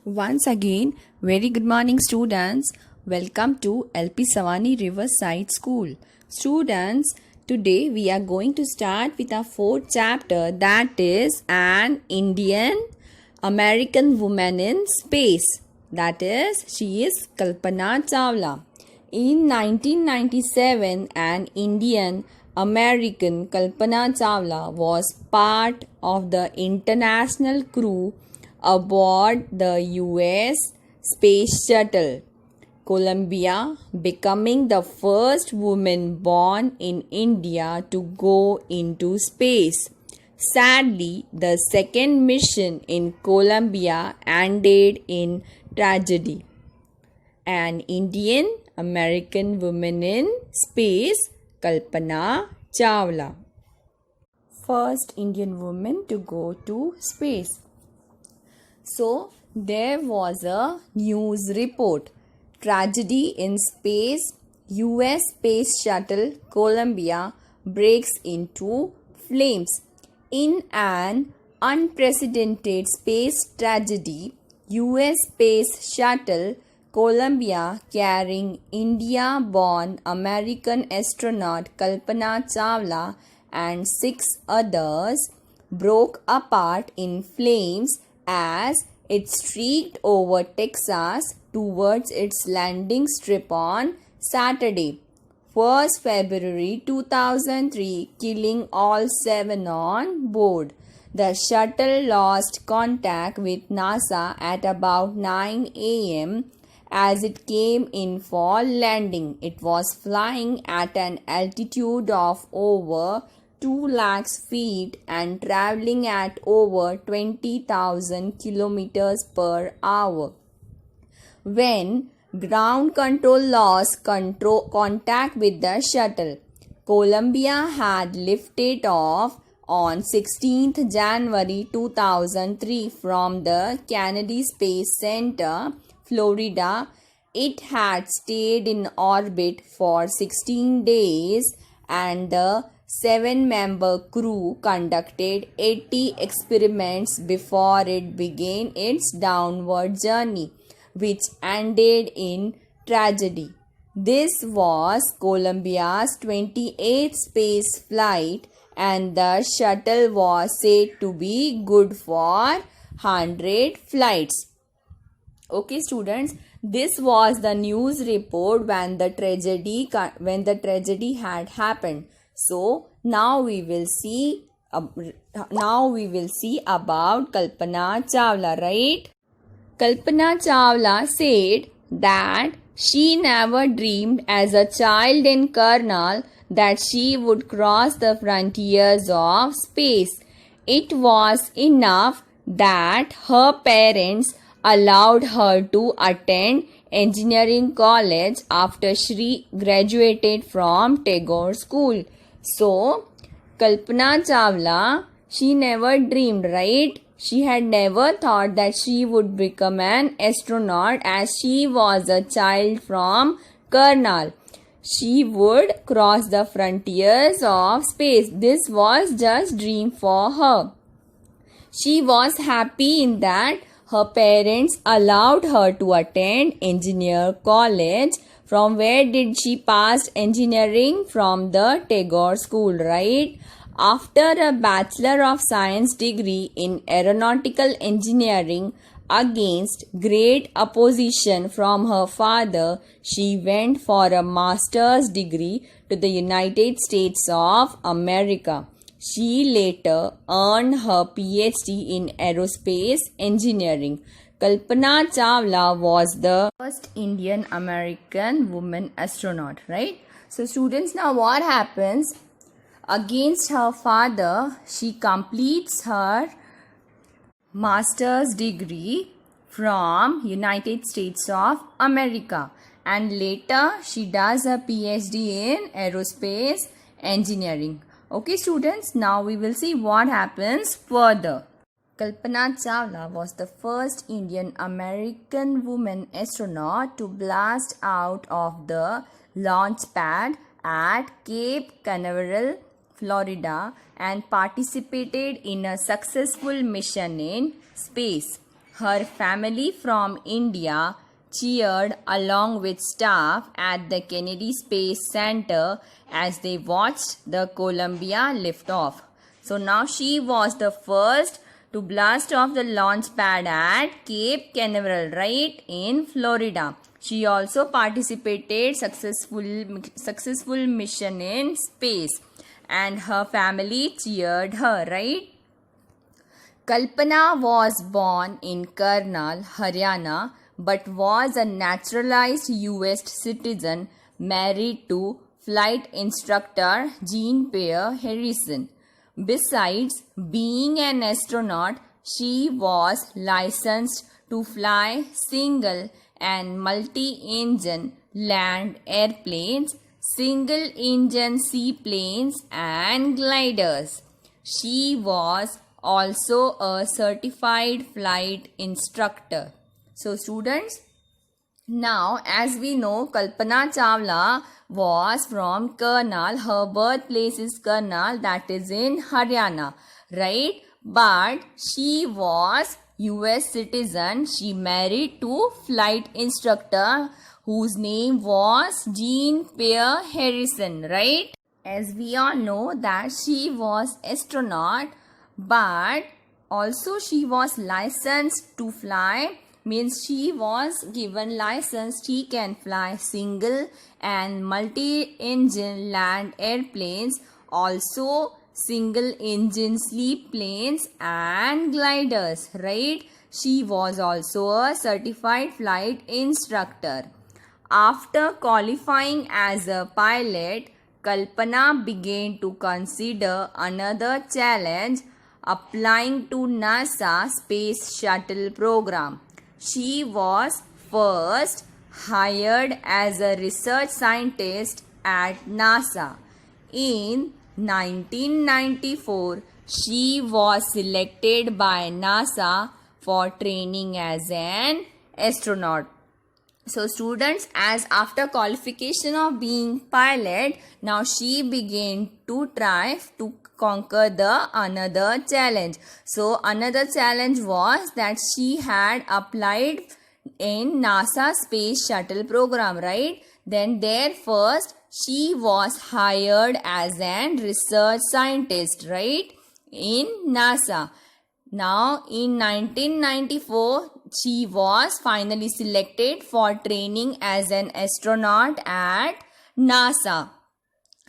Once again, very good morning students. Welcome to LP Savani Riverside School. Students, today we are going to start with our fourth chapter, that is an Indian American woman in space. That is, she is Kalpana Chawla. In 1997, an Indian American Kalpana Chawla was part of the international crew aboard the US Space Shuttle Columbia, becoming the first woman born in India to go into space. Sadly, the second mission in Columbia ended in tragedy. An Indian American woman in space, Kalpana Chawla. First Indian woman to go to space. So, there was a news report. Tragedy in space. US Space Shuttle Columbia breaks into flames. In an unprecedented space tragedy, US Space Shuttle Columbia, carrying India-born American astronaut Kalpana Chawla and 6 others, broke apart in flames as it streaked over Texas towards its landing strip on Saturday, 1st February 2003, killing all 7 on board. The shuttle lost contact with NASA at about 9 a.m. as it came in for landing. It was flying at an altitude of over 2 lakhs feet and traveling at over 20,000 kilometers per hour. When ground control lost contact with the shuttle, Columbia had lifted off on 16th January 2003 from the Kennedy Space Center, Florida. It had stayed in orbit for 16 days and the 7-member crew conducted 80 experiments before it began its downward journey, which ended in tragedy. This was Columbia's 28th space flight, and the shuttle was said to be good for 100 flights. Okay, students, this was the news report when the tragedy had happened. So now we will see about Kalpana Chawla, right? Kalpana Chawla said that she never dreamed as a child in Karnal that she would cross the frontiers of space. It was enough that her parents allowed her to attend engineering college after she graduated from Tagore School. So, Kalpana Chawla, she never dreamed, right? She had never thought that she would become an astronaut as she was a child from Karnal. She would cross the frontiers of space. This was just dream for her. She was happy in that her parents allowed her to attend engineer college. From where did she pass engineering? From the Tagore School, right? After a Bachelor of Science degree in Aeronautical Engineering, against great opposition from her father, she went for a master's degree to the United States of America. She later earned her PhD in Aerospace Engineering. Kalpana Chawla was the first Indian American woman astronaut, right? So students, now what happens? Against her father, she completes her master's degree from United States of America, and later she does a PhD in Aerospace Engineering. Okay students, now we will see what happens further. Kalpana Chawla was the first Indian American woman astronaut to blast out of the launch pad at Cape Canaveral, Florida, and participated in a successful mission in space. Her family from India cheered along with staff at the Kennedy Space Center as they watched the Columbia lift off. So now she was the first to blast off the launch pad at Cape Canaveral, right, in Florida. She also participated successful mission in space, and her family cheered her, right? Kalpana was born in Karnal, Haryana, but was a naturalized US citizen married to flight instructor Jean-Pierre Harrison. Besides being an astronaut, she was licensed to fly single and multi-engine land airplanes, single-engine seaplanes, and gliders. She was also a certified flight instructor. So students, now as we know, Kalpana Chawla was from Karnal. Her birthplace is Karnal, that is in Haryana, right? But she was US citizen. She married to flight instructor whose name was Jean-Pierre Harrison, right? As we all know that she was astronaut, but also she was licensed to fly, means she was given license she can fly single and multi-engine land airplanes, also single engine seaplanes and gliders, right? She was also a certified flight instructor. After qualifying as a pilot, Kalpana began to consider another challenge, applying to NASA Space Shuttle program. She was first hired as a research scientist at NASA. In 1994, she was selected by NASA for training as an astronaut. So students, as after qualification of being pilot, now she began to try to conquer the another challenge. So another challenge was that she had applied in NASA Space Shuttle program, right? Then there first she was hired as an research scientist, right, in NASA. Now in 1994, she was finally selected for training as an astronaut at NASA.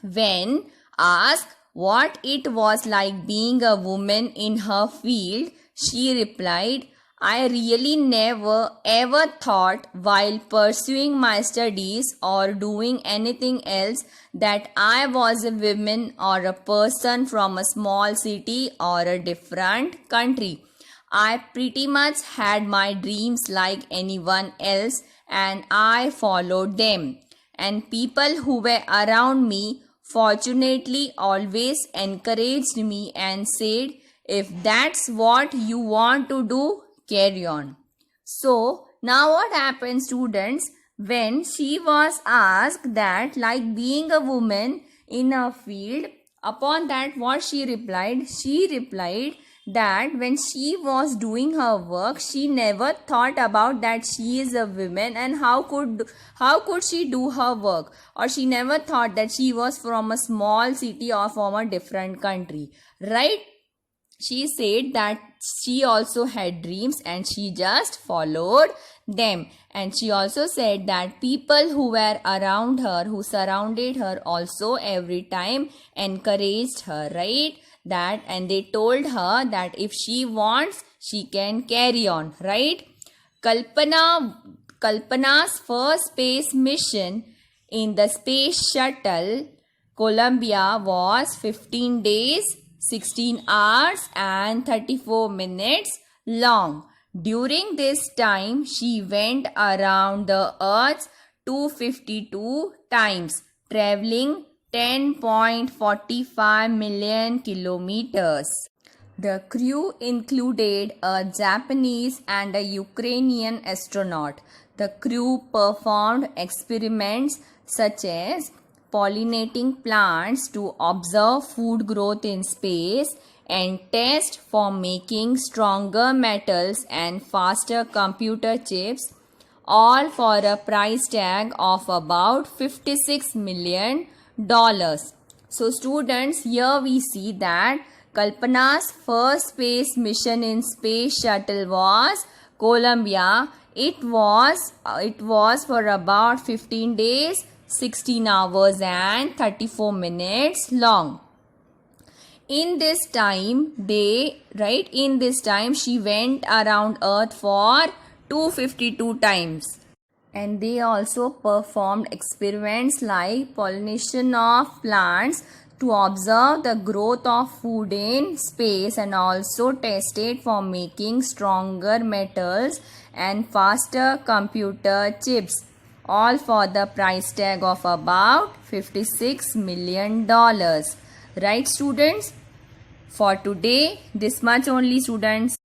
When asked what it was like being a woman in her field, she replied, "I really never ever thought while pursuing my studies or doing anything else that I was a woman or a person from a small city or a different country. I pretty much had my dreams like anyone else and I followed them. And people who were around me fortunately always encouraged me and said, if that's what you want to do, carry on." So now what happened, students, when she was asked that like being a woman in a field, upon that what she replied? She replied that when she was doing her work, she never thought about that she is a woman and how could she do her work, or she never thought that she was from a small city or from a different country, right? She said that she also had dreams and she just followed them. And she also said that people who were around her, who surrounded her, also every time encouraged her, right? That, and they told her that if she wants, she can carry on, right? Kalpana's first space mission in the space shuttle Columbia was 15 days, 16 hours and 34 minutes long. During this time, she went around the earth 252 times, traveling 10.45 million kilometers. The crew included a Japanese and a Ukrainian astronaut. The crew performed experiments such as pollinating plants to observe food growth in space, and test for making stronger metals and faster computer chips, all for a price tag of about $56 million. So students, here we see that Kalpana's first space mission in space shuttle was Columbia. It was for about 15 days, 16 hours and 34 minutes long. In this time she went around Earth for 252 times. And they also performed experiments like pollination of plants to observe the growth of food in space, and also tested for making stronger metals and faster computer chips, all for the price tag of about $56 million. Right, students? For today, this much only, students.